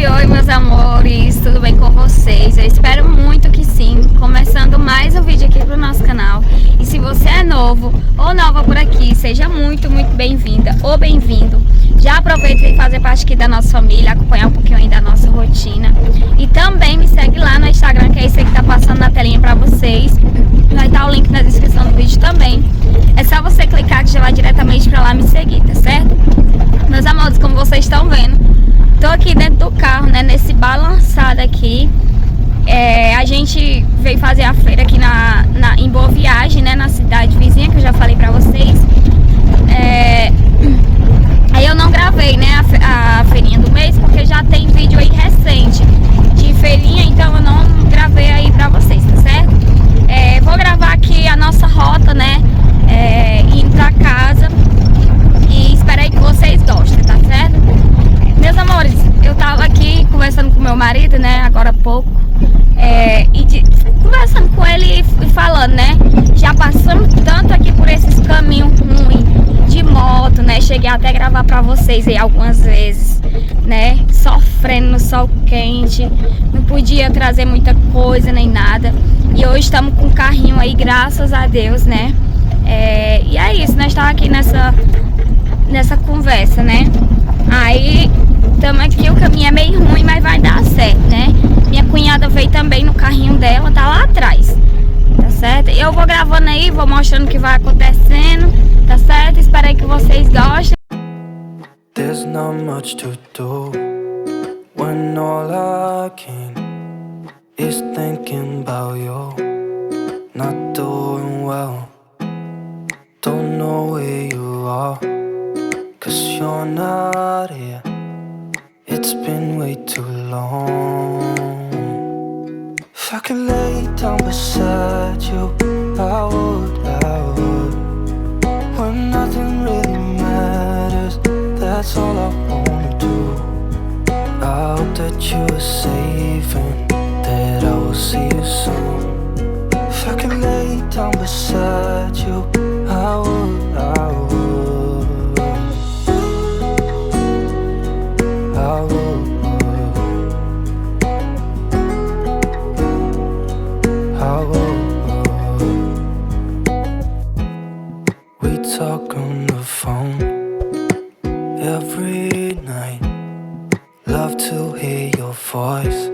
Oi, meus amores, tudo bem com vocês? Eu espero muito que sim. Começando mais um vídeo aqui pro nosso canal. E se você é novo ou nova por aqui, seja muito bem-vinda ou bem-vindo. Já aproveita e fazer parte aqui da nossa família, acompanhar um pouquinho aí da nossa rotina. E também me segue lá no Instagram, que é esse aí que tá passando na telinha pra vocês. Vai estar o link na descrição do vídeo também. É só você clicar que já vai diretamente pra lá me seguir, tá certo? Meus amores, como vocês estão vendo, tô aqui dentro do carro, né, nesse balançado aqui. A gente veio fazer a feira aqui em Boa Viagem, né, na cidade vizinha, que eu já falei pra vocês. Aí eu não gravei, né, a feirinha do mês, porque já tem vídeo aí recente de feirinha, então eu não gravei aí pra vocês, tá certo? Vou gravar aqui a nossa rota, né, indo pra casa, e espero aí que vocês gostem, tá certo? Meus amores, eu tava aqui conversando com meu marido, né, agora há pouco, conversando com ele e falando, né, já passamos tanto aqui por esses caminhos ruins de moto, né, cheguei até a gravar pra vocês aí algumas vezes, né, sofrendo no sol quente, não podia trazer muita coisa nem nada, e hoje estamos com um carrinho aí, graças a Deus, né, e é isso, nós estamos aqui nessa conversa, né, aí estamos aqui, o caminho é meio ruim, mas vai dar certo, né, minha cunhada veio também no carrinho dela, tá lá atrás, tá certo? Eu vou gravando aí, vou mostrando o que vai acontecendo, tá certo? Espero aí que vocês gostem. There's not much to do when all I can is thinking about you. Not doing well, don't know where you are, 'cause you're not here. It's been way too long. If I could lay down beside you, I would. When nothing really matters, that's all I wanna do. I hope that you are safe and that I will see you soon. If I could lay down beside you, I would. We talk on the phone every night. Love to hear your voice.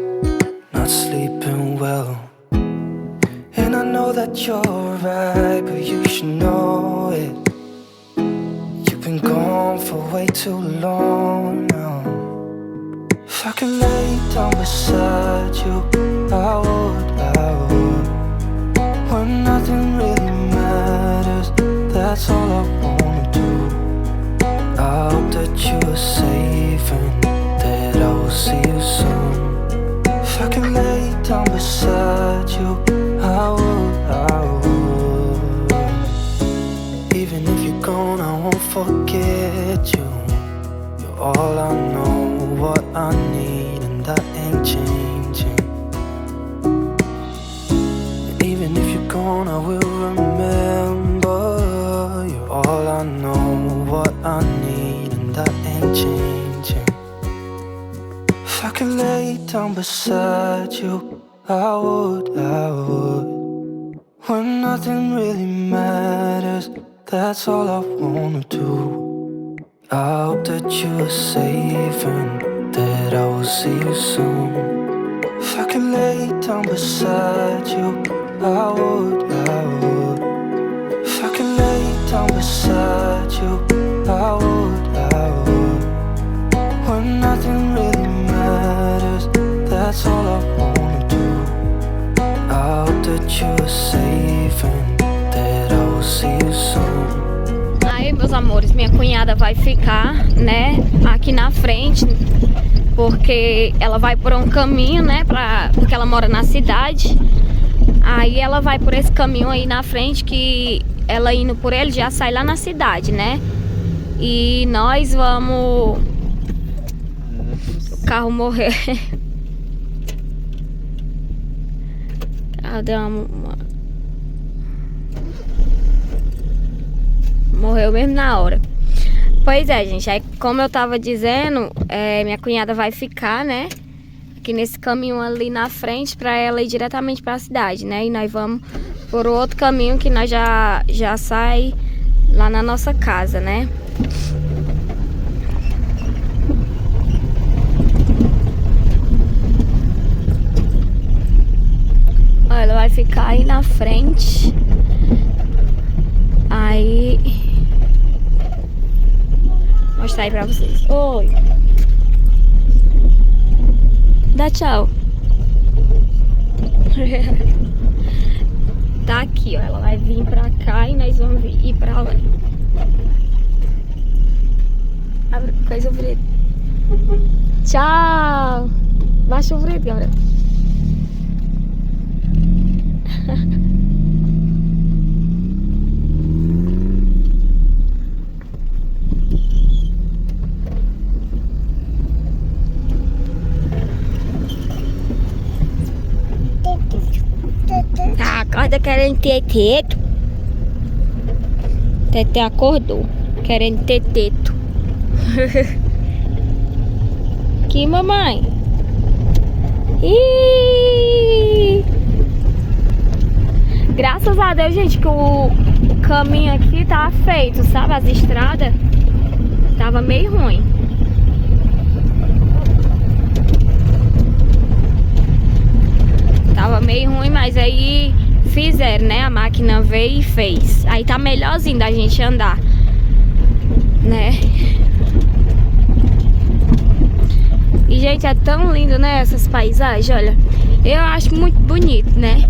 Not sleeping well, and I know that you're right, but you should know it. You've been gone for way too long now. If I could lay down beside you, I would. When nothing really matters, that's all I wanna do. I hope that you are safe and that I will see you soon. If I could lay down beside you, I would. Even if you're gone, I won't forget you. You're all I know, what I need, and that ain't changing. And even if you're gone, I will remember. You're all I know, what I need, and that ain't changing. If I could lay down beside you, I would. When nothing really matters, that's all I wanna do. I hope that you are safe and that I will see you soon. If I could lay down beside you, I would. If I could lay down beside you, I would. When nothing really matters, that's all I wanna do. I hope that you are safe and that I will see you soon. Aí, meus amores, minha cunhada vai ficar, né, aqui na frente, porque ela vai por um caminho, né, porque ela mora na cidade. Aí ela vai por esse caminho aí na frente, que ela indo por ele já sai lá na cidade, né? E nós vamos... O carro morreu. Morreu mesmo na hora. Pois é, gente, aí como eu tava dizendo, minha cunhada vai ficar, né, aqui nesse caminho ali na frente pra ela ir diretamente pra cidade, né, e nós vamos por outro caminho que nós já sai lá na nossa casa, né. Olha, ela vai ficar aí na frente, aí... Vou mostrar aí pra vocês. Oi. Dá tchau. Tá aqui, ó. Ela vai vir pra cá e nós vamos ir pra lá. Abre coisa o vrede. Tchau. Baixa o vrede, Gabriel. Acorda querendo ter teto. Tete acordou querendo ter teto. Aqui, mamãe. Ih! Graças a Deus, gente, que o caminho aqui tá feito, sabe? As estradas tava meio ruim. Tava meio ruim, mas aí fizeram, né? A máquina veio e fez. Aí tá melhorzinho da gente andar, né? E, gente, é tão lindo, né? Essas paisagens, olha. Eu acho muito bonito, né?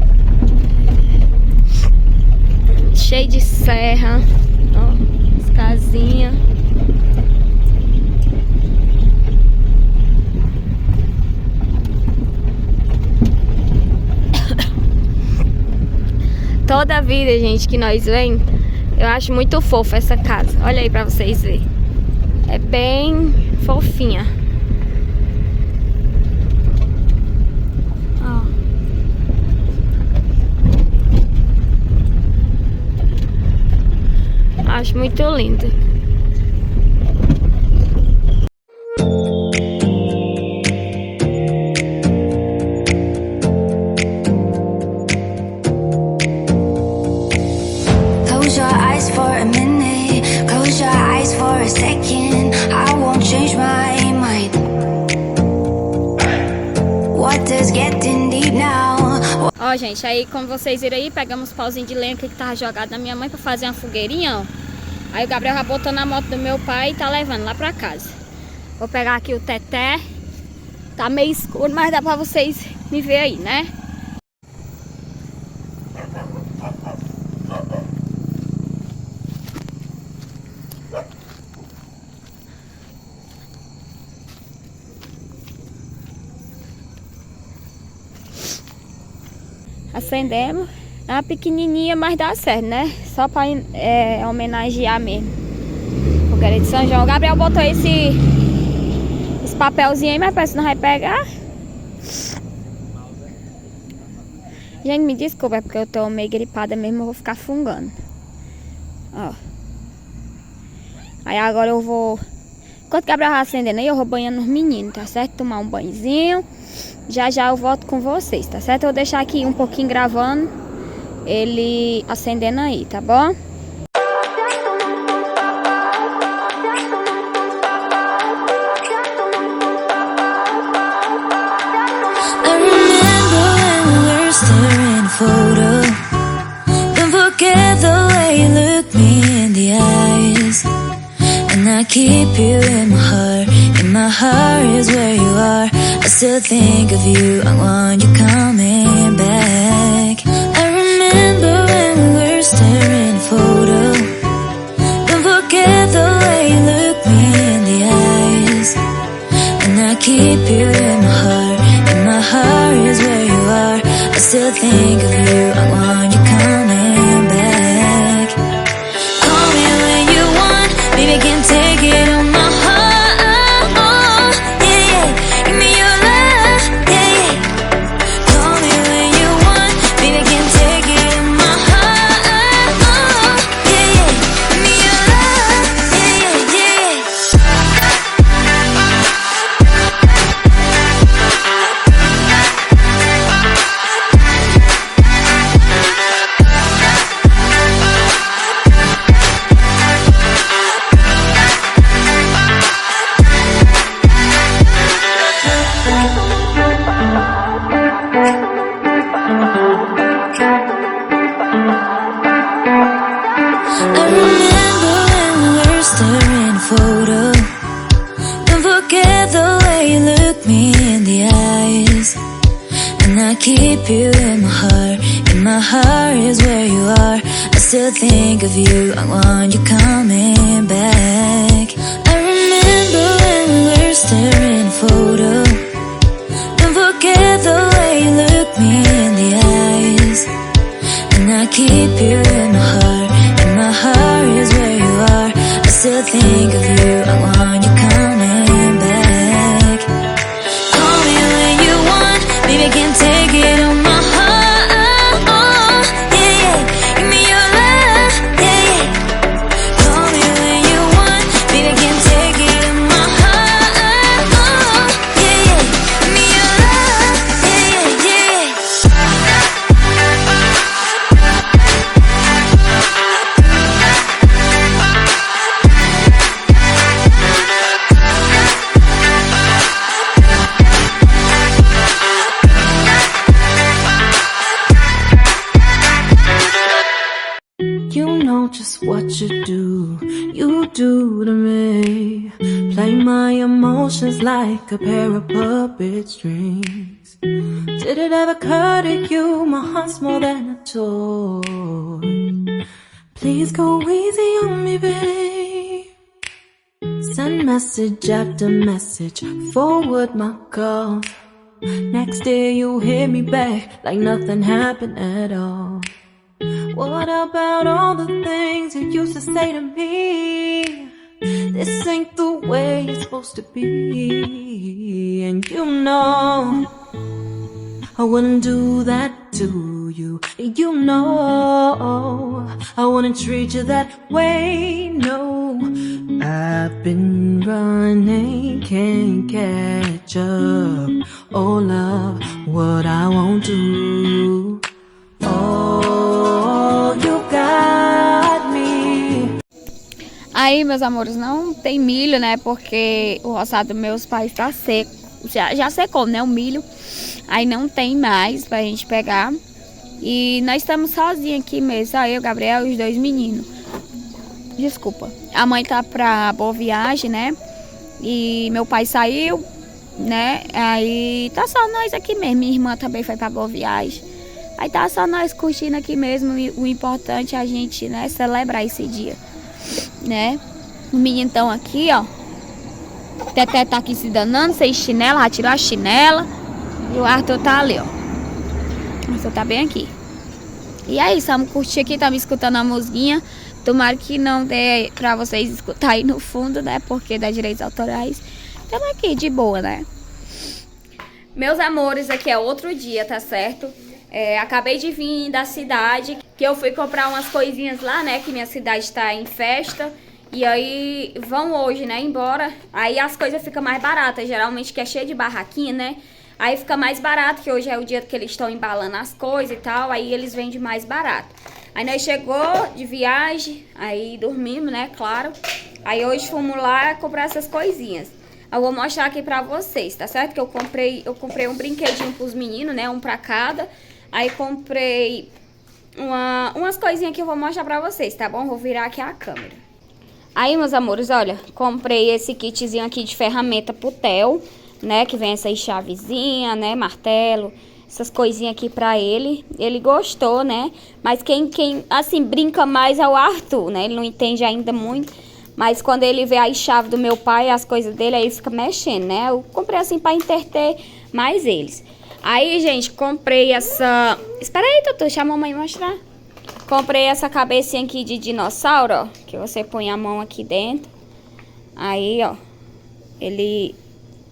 Cheio de serra. Ó, as casinhas. Toda a vida, gente, que nós vem, eu acho muito fofa essa casa. Olha aí pra vocês verem. É bem fofinha. Ó. Acho muito lindo. Close your eyes for a minute, close your eyes for a second. I won't change my mind. Water's getting deep now. Ó, gente, aí como vocês viram aí, pegamos pauzinho de lenha que tava jogado na minha mãe pra fazer uma fogueirinha, ó. Aí o Gabriel já botou na moto do meu pai e tá levando lá pra casa. Vou pegar aqui o teté. Tá meio escuro, mas dá pra vocês me ver aí, né? Acendemos. É uma pequenininha, mas dá certo, né? Só pra homenagear mesmo. Fogueira de São João. O Gabriel botou esse papelzinho aí, mas parece que não vai pegar. Gente, me desculpa, é porque eu tô meio gripada mesmo, eu vou ficar fungando. Ó. Aí agora eu vou... Enquanto o Gabriel vai acendendo aí, eu vou banhando os meninos, tá certo? Tomar um banhozinho. Já eu volto com vocês, tá certo? Eu vou deixar aqui um pouquinho gravando ele acendendo aí, tá bom? I remember when we were staring photo. Don't forget the way you look me in the eyes. And I keep you in my heart is where you are. I still think of you, I want you coming back. I remember when we were staring photo. Don't forget the way you look me in the eyes. And I keep you in my heart is where you are. I still think of you, I want you coming back. Call me when you want, baby, can't take it on my heart. keep you in my heart is where you are. I still think of you, I want you coming back. I remember when we were staring at a photo. Don't forget the way you look me in the eyes. And I keep you in my heart is where you are. I still think of you, I want you coming back. Call me when you want, baby, I can't take it on my heart. Yeah, yeah, give me your love, yeah, yeah. Call me when you want, baby, I can't take it on my heart. Yeah, yeah, give me your love, yeah, yeah, You know just what you do to me. Play my emotions like a pair of puppet strings. Did it ever occur to you my heart's more than a toy? Please go easy on me, babe. Send message after message, forward my calls. Next day you hit me back like nothing happened at all. What about all the things you used to say to me? This ain't the way it's supposed to be. And you know I wouldn't do that to you. You know I wouldn't treat you that way, no. I've been running, can't catch up. Oh love, what I won't do. Oh, you got me. Aí, meus amores, não tem milho, né? Porque o roçado dos meus pais tá seco. Já secou, né? O milho. Aí não tem mais pra gente pegar. E nós estamos sozinhos aqui mesmo. Só eu, Gabriel e os dois meninos. Desculpa. A mãe tá pra Boa Viagem, né? E meu pai saiu, né? Aí tá só nós aqui mesmo. Minha irmã também foi pra Boa Viagem. Aí tá só nós curtindo aqui mesmo. O importante é a gente, né, celebrar esse dia, né? O menino então aqui, ó. Teté tá aqui se danando, sem chinela, já tirou a chinela. E o Arthur tá ali, ó. O Arthur tá bem aqui. E é isso, vamos curtir aqui, estamos escutando a musiquinha. Tomara que não dê pra vocês escutar aí no fundo, né? Porque dá direitos autorais. Estamos aqui de boa, né? Meus amores, aqui é outro dia, tá certo? Acabei de vir da cidade, que eu fui comprar umas coisinhas lá, né? Que minha cidade tá em festa. E aí vão hoje, né? Embora. Aí as coisas ficam mais baratas. Geralmente que é cheio de barraquinha, né? Aí fica mais barato, que hoje é o dia que eles estão embalando as coisas e tal. Aí eles vendem mais barato. Aí nós chegou de viagem, aí dormimos, né? Claro. Aí hoje fomos lá comprar essas coisinhas. Eu vou mostrar aqui pra vocês, tá certo? Que eu comprei um brinquedinho pros meninos, né? Um pra cada. Aí comprei umas coisinhas que eu vou mostrar pra vocês, tá bom? Vou virar aqui a câmera. Aí, meus amores, olha, comprei esse kitzinho aqui de ferramenta pro Theo, né? Que vem essas chavezinhas, né? Martelo, essas coisinhas aqui pra ele. Ele gostou, né? Mas quem assim, brinca mais é o Arthur, né? Ele não entende ainda muito. Mas quando ele vê a chave do meu pai, as coisas dele, aí ele fica mexendo, né? Eu comprei assim pra entreter mais eles. Aí, gente, comprei essa... Espera aí, Tutu, chama a mamãe mostrar. Comprei essa cabecinha aqui de dinossauro, ó. Que você põe a mão aqui dentro. Aí, ó. Ele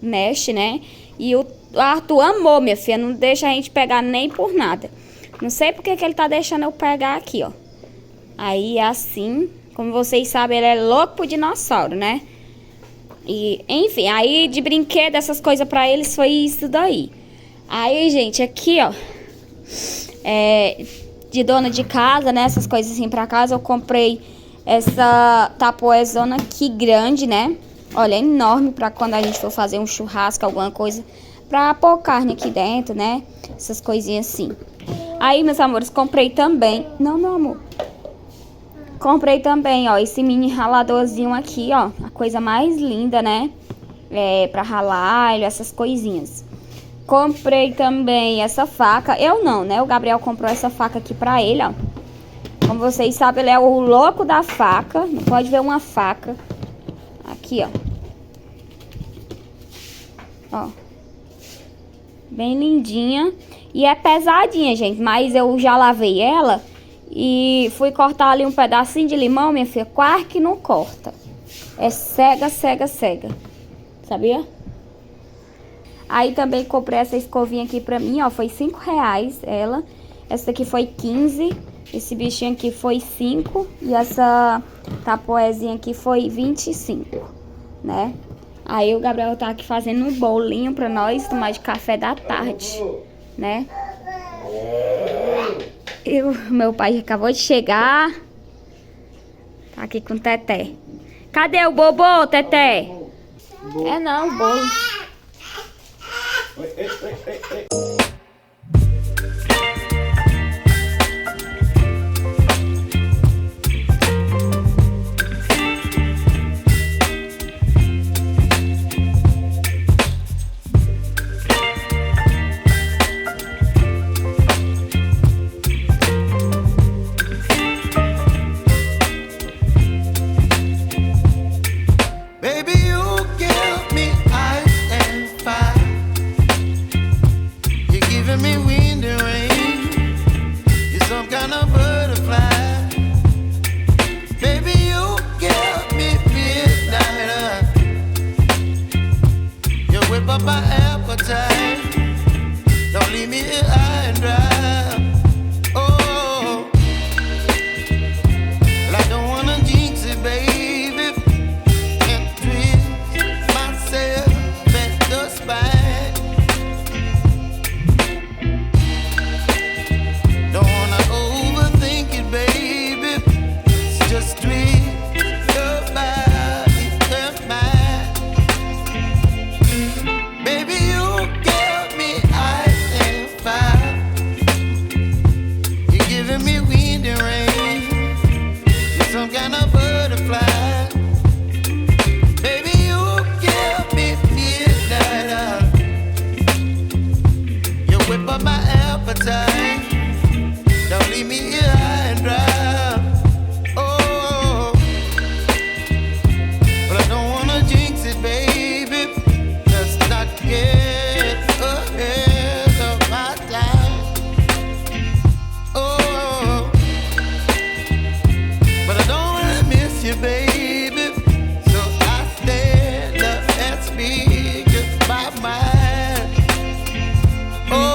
mexe, né? E o Arthur amou, minha filha. Não deixa a gente pegar nem por nada. Não sei porque que ele tá deixando eu pegar aqui, ó. Aí, assim... Como vocês sabem, ele é louco pro dinossauro, né? E, enfim, aí de brinquedo, essas coisas pra eles foi isso daí. Aí, gente, aqui, ó, de dona de casa, né, essas coisas assim pra casa, eu comprei essa tapoezona aqui grande, né? Olha, é enorme pra quando a gente for fazer um churrasco, alguma coisa, pra pôr carne aqui dentro, né? Essas coisinhas assim. Aí, meus amores, comprei também... Não, meu amor. Comprei também, ó, esse mini raladorzinho aqui, ó. A coisa mais linda, né? Pra ralar, essas coisinhas. Comprei também essa faca. Eu não, né? O Gabriel comprou essa faca aqui pra ele, ó. Como vocês sabem, ele é o louco da faca. Não pode ver uma faca. Aqui, ó. Ó. Bem lindinha. E é pesadinha, gente. Mas eu já lavei ela. E fui cortar ali um pedacinho de limão, minha filha. Quase que não corta. É cega, cega, cega. Sabia? Aí também comprei essa escovinha aqui pra mim, ó. Foi R$5 ela. Essa daqui foi 15. Esse bichinho aqui foi 5. E essa tapoezinha aqui foi 25, né? Aí o Gabriel tá aqui fazendo um bolinho pra nós tomar de café da tarde, né? Meu pai acabou de chegar. Tá aqui com o Teté. Cadê o Bobô, Teté? É não, o bolo. Baby, you give me ice and fire. You're giving me wind and rain. You're some kind of butterfly. Baby, you give me midnight. You whip up my appetite. Don't leave me here high and dry. Oh, well, I don't wanna jinx it, baby. Don't leave me here high and dry. Oh, but I don't wanna jinx it, baby. Let's not get ahead of my time. Oh, but I don't wanna miss you, baby. So I stand up and speak just my mind. Oh.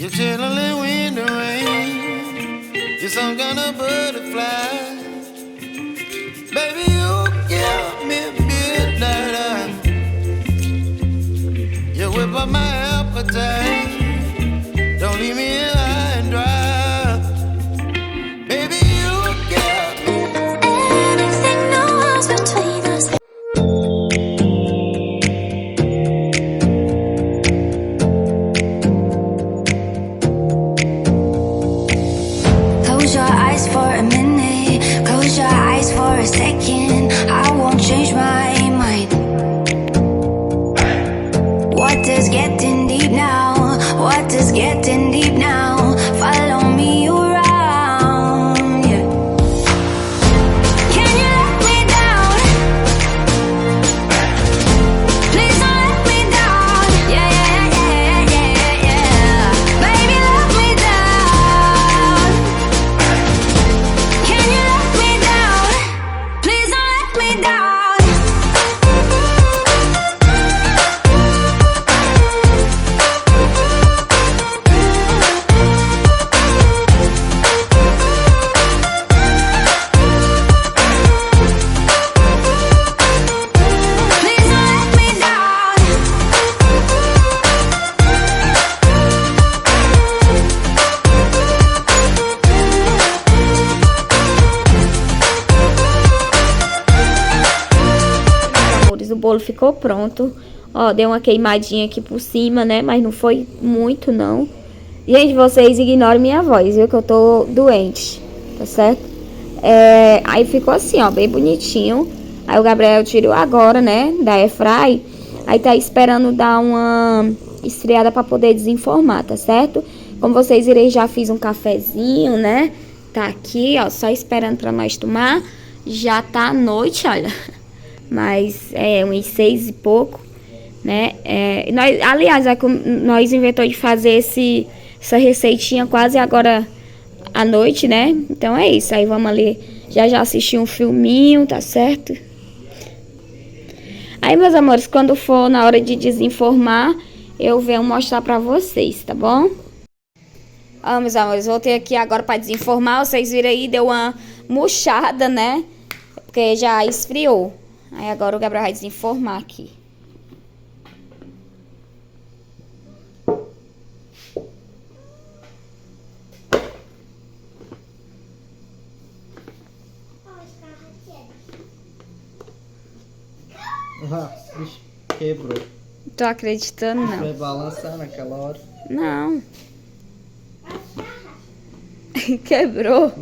You're chilling wind and rain. You're some kind of butterfly. Baby, you give me midnight. You whip up my appetite. Don't leave me here high and dry. Baby, you give me Anything no one's between us. Close your eyes for a minute. Close your eyes for a second. I won't change my mind. Water's getting deep now. bolo ficou pronto. Ó, deu uma queimadinha aqui por cima, né? Mas não foi muito, não. Gente, vocês ignoram minha voz, viu? Que eu tô doente, tá certo? Aí ficou assim, ó, bem bonitinho. Aí o Gabriel tirou agora, né? Da airfry. Aí tá esperando dar uma esfriada pra poder desenformar, tá certo? Como vocês viram, já fiz um cafezinho, né? Tá aqui, ó, só esperando pra nós tomar. Já tá à noite, olha. Mas uns 6 e pouco, né? Aliás, nós inventamos de fazer essa receitinha quase agora à noite, né? Então é isso. Aí vamos ali, já assistir um filminho, tá certo? Aí, meus amores, quando for na hora de desenformar, eu venho mostrar pra vocês, tá bom? Ó, meus amores, voltei aqui agora pra desenformar. Vocês viram aí, deu uma murchada, né? Porque já esfriou. Aí agora o Gabriel vai desenformar aqui. Ixi, quebrou. Não tô acreditando, não. Vai balançar naquela hora. Não. Quebrou.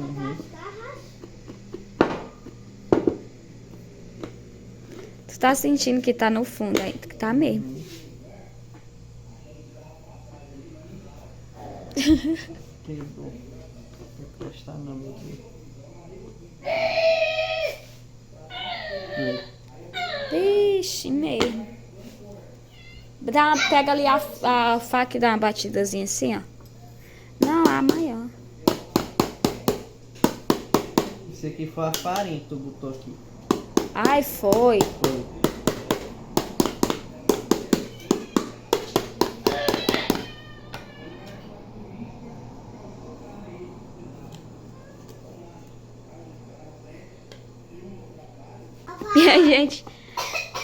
Tu tá sentindo que tá no fundo aí? Que tá mesmo. Quebrou. Vou prestar nome aqui. Ixi, mesmo. Pega ali a faca e dá uma batidazinha assim, ó. Não, a maior. Isso aqui foi a farinha que tu botou aqui. Ai, foi. Foi. E a gente...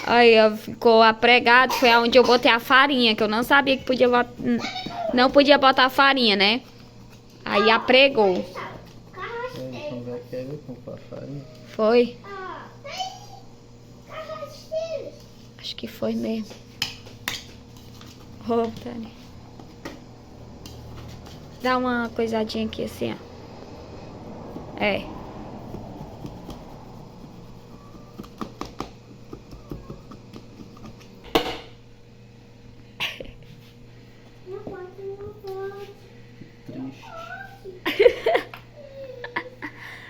Aí, ó, ficou apregado. Foi onde eu botei a farinha, que eu não sabia que não podia botar farinha, né? Aí apregou. Então vai querer comprar farinha? Foi? Acho que foi mesmo. Ô, Tânia. Dá uma coisadinha aqui assim, ó. É.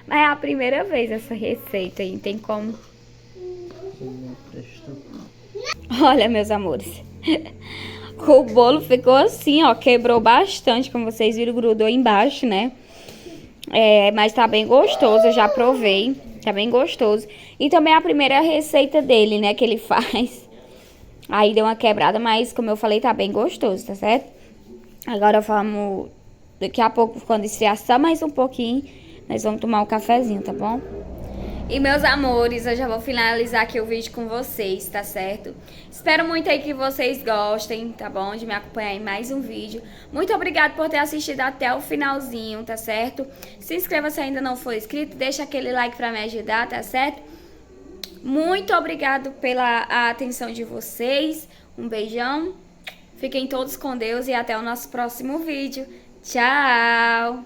Mas é a primeira vez essa receita aí, não tem como. Olha, meus amores. O bolo ficou assim, ó, quebrou bastante, como vocês viram, grudou embaixo, né? Mas tá bem gostoso, eu já provei, tá bem gostoso. E também é a primeira receita dele, né, que ele faz. Aí deu uma quebrada, mas como eu falei, tá bem gostoso, tá certo? Agora vamos, daqui a pouco, quando esfriar só mais um pouquinho, nós vamos tomar um cafezinho, tá bom? E meus amores, eu já vou finalizar aqui o vídeo com vocês, tá certo? Espero muito aí que vocês gostem, tá bom? De me acompanhar em mais um vídeo. Muito obrigada por ter assistido até o finalzinho, tá certo? Se inscreva se ainda não for inscrito, deixa aquele like pra me ajudar, tá certo? Muito obrigado pela atenção de vocês. Um beijão. Fiquem todos com Deus e até o nosso próximo vídeo. Tchau!